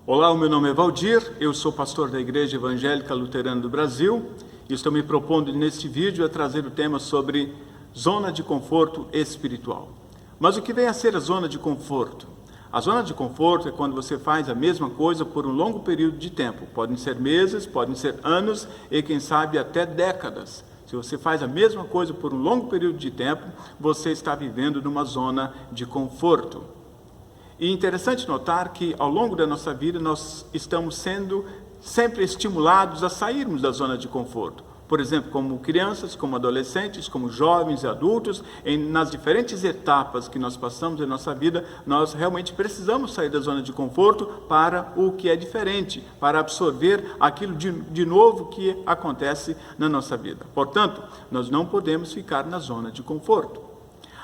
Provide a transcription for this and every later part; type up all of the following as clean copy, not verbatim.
Olá, o meu nome é Valdir, eu sou pastor da Igreja Evangélica Luterana do Brasil e estou me propondo neste vídeo a trazer o tema sobre zona de conforto espiritual. Mas o que vem a ser a zona de conforto? A zona de conforto é quando você faz a mesma coisa por um longo período de tempo. Podem ser meses, podem ser anos e quem sabe até décadas. Se você faz a mesma coisa por um longo período de tempo, você está vivendo numa zona de conforto. E é interessante notar que ao longo da nossa vida nós estamos sendo sempre estimulados a sairmos da zona de conforto. Por exemplo, como crianças, como adolescentes, como jovens e adultos, nas diferentes etapas que nós passamos em nossa vida, nós realmente precisamos sair da zona de conforto para o que é diferente, para absorver aquilo de novo que acontece na nossa vida. Portanto, nós não podemos ficar na zona de conforto.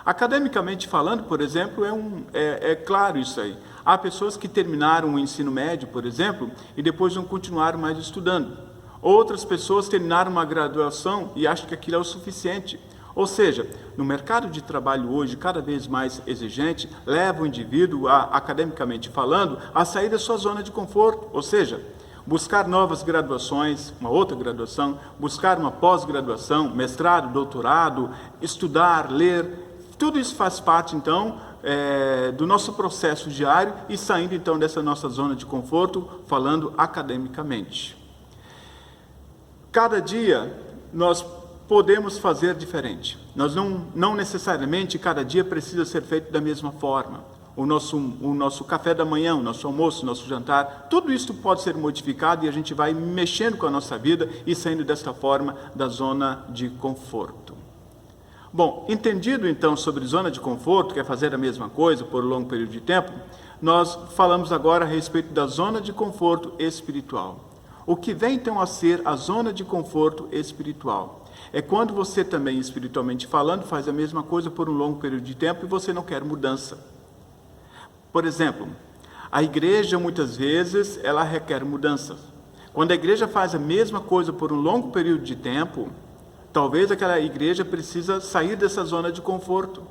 Academicamente falando, por exemplo, é claro isso aí. Há pessoas que terminaram o ensino médio, por exemplo, e depois não continuaram mais estudando. Outras pessoas terminaram uma graduação e acham que aquilo é o suficiente. Ou seja, no mercado de trabalho hoje, cada vez mais exigente, leva o indivíduo, academicamente falando, a sair da sua zona de conforto. Ou seja, buscar novas graduações, uma outra graduação, buscar uma pós-graduação, mestrado, doutorado, estudar, ler. Tudo isso faz parte, então, do nosso processo diário e saindo, então, dessa nossa zona de conforto, falando academicamente. Cada dia nós podemos fazer diferente. Nós não necessariamente cada dia precisa ser feito da mesma forma. O nosso café da manhã, o nosso almoço, o nosso jantar, tudo isso pode ser modificado e a gente vai mexendo com a nossa vida e saindo desta forma da zona de conforto. Bom, entendido então sobre zona de conforto, que é fazer a mesma coisa por um longo período de tempo, nós falamos agora a respeito da zona de conforto espiritual. O que vem então a ser a zona de conforto espiritual? É quando você também, espiritualmente falando, faz a mesma coisa por um longo período de tempo e você não quer mudança. Por exemplo, a igreja muitas vezes ela requer mudanças. Quando a igreja faz a mesma coisa por um longo período de tempo, talvez aquela igreja precisa sair dessa zona de conforto.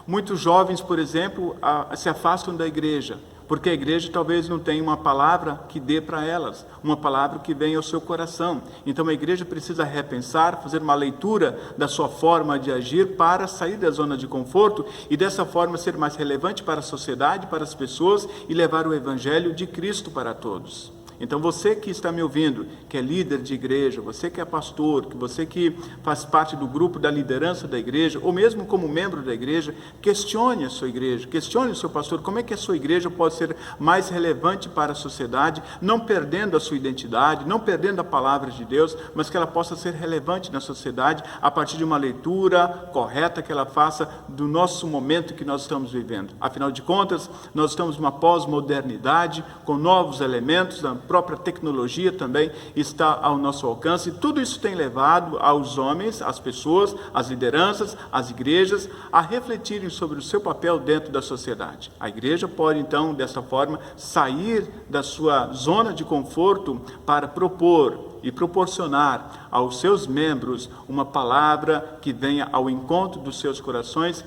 Muitos jovens, por exemplo, se afastam da igreja, porque a igreja talvez não tenha uma palavra que dê para elas, uma palavra que venha ao seu coração. Então a igreja precisa repensar, fazer uma leitura da sua forma de agir para sair da zona de conforto e dessa forma ser mais relevante para a sociedade, para as pessoas e levar o evangelho de Cristo para todos. Então você que está me ouvindo, que é líder de igreja, você que é pastor, você que faz parte do grupo da liderança da igreja, ou mesmo como membro da igreja, questione a sua igreja, questione o seu pastor, como é que a sua igreja pode ser mais relevante para a sociedade, não perdendo a sua identidade, não perdendo a palavra de Deus, mas que ela possa ser relevante na sociedade a partir de uma leitura correta que ela faça do nosso momento que nós estamos vivendo. Afinal de contas, nós estamos numa pós-modernidade, com novos elementos, a própria tecnologia também está ao nosso alcance. Tudo isso tem levado aos homens, às pessoas, às lideranças, às igrejas, a refletirem sobre o seu papel dentro da sociedade. A igreja pode, então, dessa forma, sair da sua zona de conforto para propor e proporcionar aos seus membros uma palavra que venha ao encontro dos seus corações,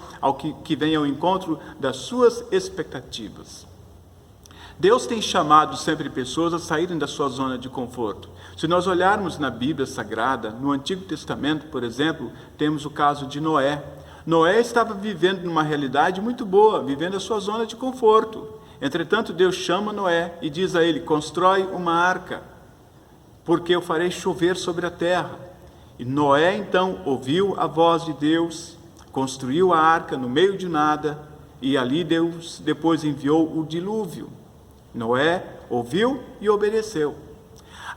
que venha ao encontro das suas expectativas. Deus tem chamado sempre pessoas a saírem da sua zona de conforto. Se nós olharmos na Bíblia Sagrada, no Antigo Testamento, por exemplo, temos o caso de Noé. Noé estava vivendo numa realidade muito boa, vivendo a sua zona de conforto. Entretanto, Deus chama Noé e diz a ele: constrói uma arca, porque eu farei chover sobre a terra. E Noé então ouviu a voz de Deus, construiu a arca no meio de nada, e ali Deus depois enviou o dilúvio. Noé ouviu e obedeceu.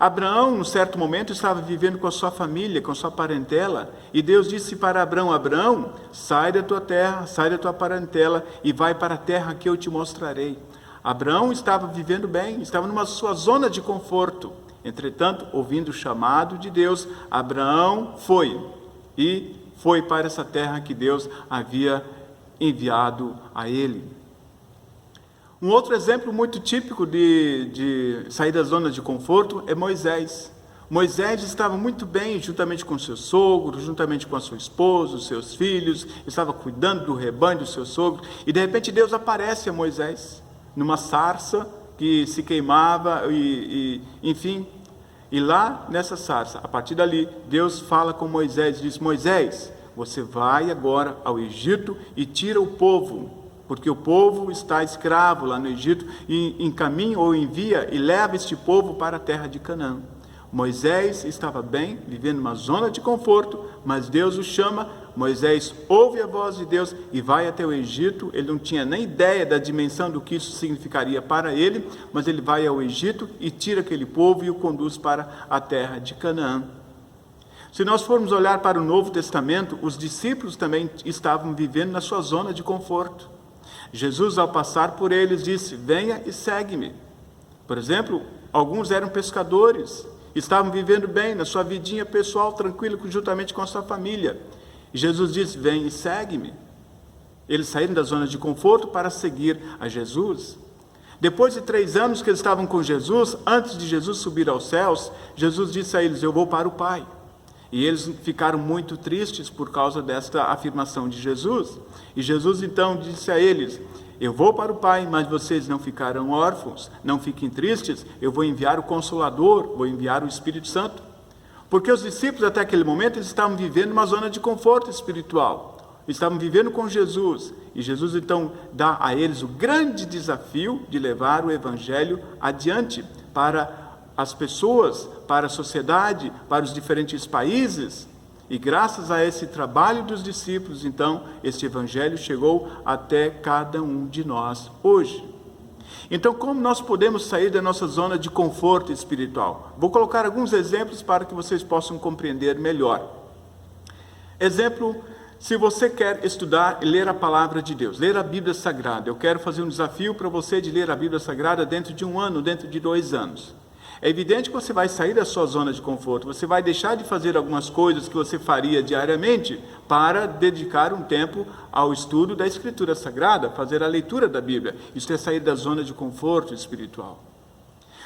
Abraão, num certo momento, estava vivendo com a sua família, com a sua parentela, e Deus disse para Abraão: Abraão, sai da tua terra, sai da tua parentela e vai para a terra que eu te mostrarei. Abraão estava vivendo bem, estava numa sua zona de conforto. Entretanto, ouvindo o chamado de Deus, Abraão foi para essa terra que Deus havia enviado a ele. Um outro exemplo muito típico de sair da zona de conforto é Moisés. Moisés estava muito bem juntamente com seu sogro, juntamente com a sua esposa, os seus filhos, estava cuidando do rebanho do seu sogro, e de repente Deus aparece a Moisés numa sarça que se queimava, enfim. E lá nessa sarça, a partir dali, Deus fala com Moisés, diz: Moisés, você vai agora ao Egito e tira o povo, porque o povo está escravo lá no Egito, e encaminha ou envia e leva este povo para a terra de Canaã. Moisés estava bem, vivendo numa zona de conforto, mas Deus o chama. Moisés ouve a voz de Deus e vai até o Egito. Ele não tinha nem ideia da dimensão do que isso significaria para ele, mas ele vai ao Egito e tira aquele povo e o conduz para a terra de Canaã. Se nós formos olhar para o Novo Testamento, os discípulos também estavam vivendo na sua zona de conforto. Jesus, ao passar por eles, disse: venha e segue-me. Por exemplo, alguns eram pescadores, estavam vivendo bem na sua vidinha pessoal, tranquilo, juntamente com a sua família. E Jesus disse: vem e segue-me. Eles saíram da zona de conforto para seguir a Jesus. Depois de 3 anos que eles estavam com Jesus, antes de Jesus subir aos céus, Jesus disse a eles: eu vou para o Pai. E eles ficaram muito tristes por causa desta afirmação de Jesus. E Jesus então disse a eles: eu vou para o Pai, mas vocês não ficarão órfãos, não fiquem tristes, eu vou enviar o Consolador, vou enviar o Espírito Santo. Porque os discípulos até aquele momento eles estavam vivendo uma zona de conforto espiritual, estavam vivendo com Jesus. E Jesus então dá a eles o grande desafio de levar o Evangelho adiante para as pessoas, para a sociedade, para os diferentes países. E graças a esse trabalho dos discípulos, então, este Evangelho chegou até cada um de nós hoje. Então, como nós podemos sair da nossa zona de conforto espiritual? Vou colocar alguns exemplos para que vocês possam compreender melhor. Exemplo: se você quer estudar e ler a palavra de Deus, ler a Bíblia Sagrada, eu quero fazer um desafio para você de ler a Bíblia Sagrada dentro de 1 ano, dentro de 2 anos. É evidente que você vai sair da sua zona de conforto, você vai deixar de fazer algumas coisas que você faria diariamente para dedicar um tempo ao estudo da Escritura Sagrada, fazer a leitura da Bíblia. Isso é sair da zona de conforto espiritual.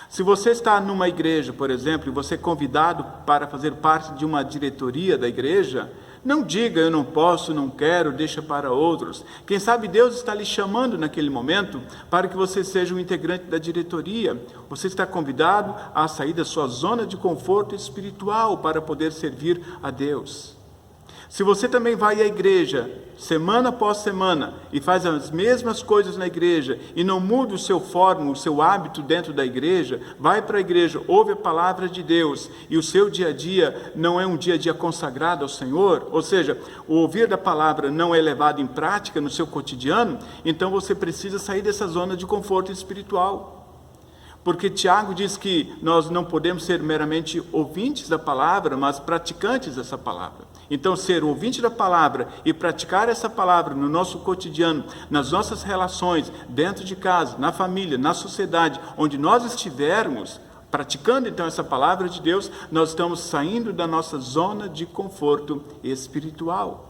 Se você está numa igreja, por exemplo, e você é convidado para fazer parte de uma diretoria da igreja, não diga: eu não posso, não quero, deixa para outros. Quem sabe Deus está lhe chamando naquele momento para que você seja um integrante da diretoria. Você está convidado a sair da sua zona de conforto espiritual para poder servir a Deus. Se você também vai à igreja, semana após semana, e faz as mesmas coisas na igreja, e não muda o seu forma, o seu hábito dentro da igreja, vai para a igreja, ouve a palavra de Deus, e o seu dia a dia não é um dia a dia consagrado ao Senhor, ou seja, o ouvir da palavra não é levado em prática no seu cotidiano, então você precisa sair dessa zona de conforto espiritual. Porque Tiago diz que nós não podemos ser meramente ouvintes da palavra, mas praticantes dessa palavra. Então, ser ouvinte da palavra e praticar essa palavra no nosso cotidiano, nas nossas relações, dentro de casa, na família, na sociedade, onde nós estivermos, praticando então essa palavra de Deus, nós estamos saindo da nossa zona de conforto espiritual.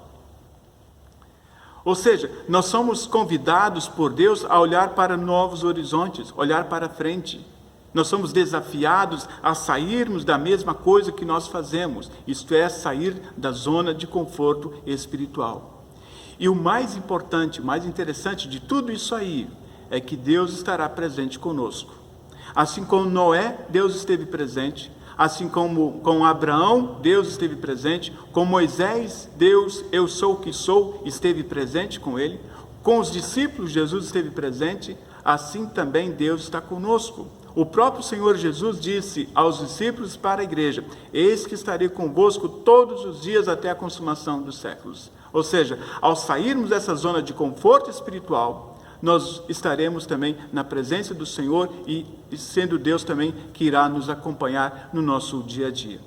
Ou seja, nós somos convidados por Deus a olhar para novos horizontes, olhar para frente. Nós somos desafiados a sairmos da mesma coisa que nós fazemos, isto é, sair da zona de conforto espiritual. E o mais importante, o mais interessante de tudo isso aí, é que Deus estará presente conosco. Assim como Noé, Deus esteve presente. Assim como com Abraão, Deus esteve presente. Com Moisés, Deus, eu sou o que sou, esteve presente com ele. Com os discípulos, Jesus esteve presente. Assim também Deus está conosco. O próprio Senhor Jesus disse aos discípulos para a igreja: eis que estarei convosco todos os dias até a consumação dos séculos. Ou seja, ao sairmos dessa zona de conforto espiritual, nós estaremos também na presença do Senhor e sendo Deus também que irá nos acompanhar no nosso dia a dia.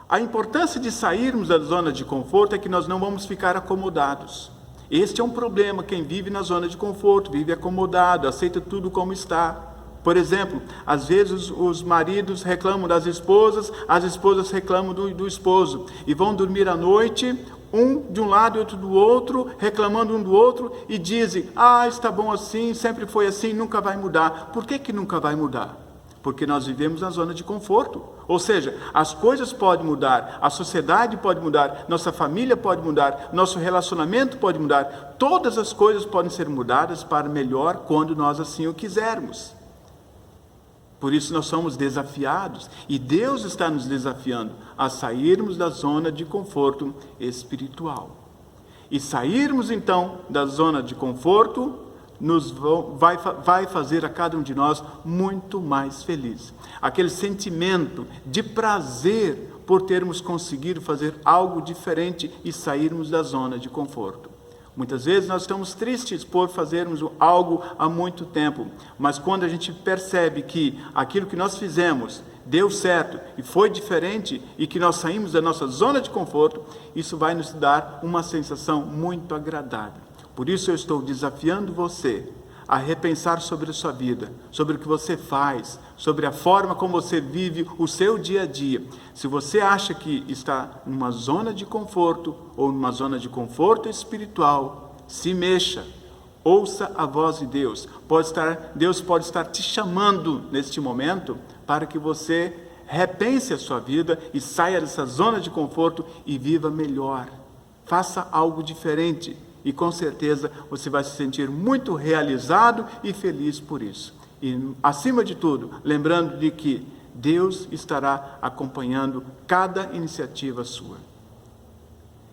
A importância de sairmos da zona de conforto é que nós não vamos ficar acomodados. Este é um problema: quem vive na zona de conforto, vive acomodado, aceita tudo como está. Por exemplo, às vezes os maridos reclamam das esposas, as esposas reclamam do esposo, e vão dormir à noite, um de um lado e outro do outro, reclamando um do outro, e dizem: está bom assim, sempre foi assim, nunca vai mudar. Por que nunca vai mudar? Porque nós vivemos na zona de conforto. Ou seja, as coisas podem mudar, a sociedade pode mudar, nossa família pode mudar, nosso relacionamento pode mudar, todas as coisas podem ser mudadas para melhor quando nós assim o quisermos. Por isso nós somos desafiados, e Deus está nos desafiando a sairmos da zona de conforto espiritual. E sairmos então da zona de conforto vai fazer a cada um de nós muito mais feliz. Aquele sentimento de prazer por termos conseguido fazer algo diferente e sairmos da zona de conforto. Muitas vezes nós estamos tristes por fazermos algo há muito tempo, mas quando a gente percebe que aquilo que nós fizemos deu certo e foi diferente e que nós saímos da nossa zona de conforto, isso vai nos dar uma sensação muito agradável. Por isso eu estou desafiando você a repensar sobre a sua vida, sobre o que você faz, sobre a forma como você vive o seu dia a dia. Se você acha que está numa zona de conforto ou numa zona de conforto espiritual, se mexa, ouça a voz de Deus. Deus pode estar te chamando neste momento para que você repense a sua vida e saia dessa zona de conforto e viva melhor. Faça algo diferente. E com certeza você vai se sentir muito realizado e feliz por isso. E acima de tudo, lembrando de que Deus estará acompanhando cada iniciativa sua.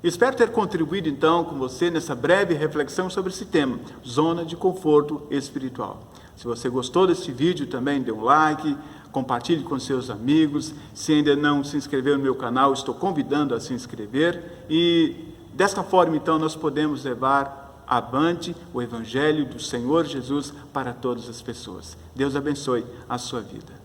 Espero ter contribuído então com você nessa breve reflexão sobre esse tema, zona de conforto espiritual. Se você gostou desse vídeo também, dê um like, compartilhe com seus amigos. Se ainda não se inscreveu no meu canal, estou convidando a se inscrever e desta forma, então, nós podemos levar avante o Evangelho do Senhor Jesus para todas as pessoas. Deus abençoe a sua vida.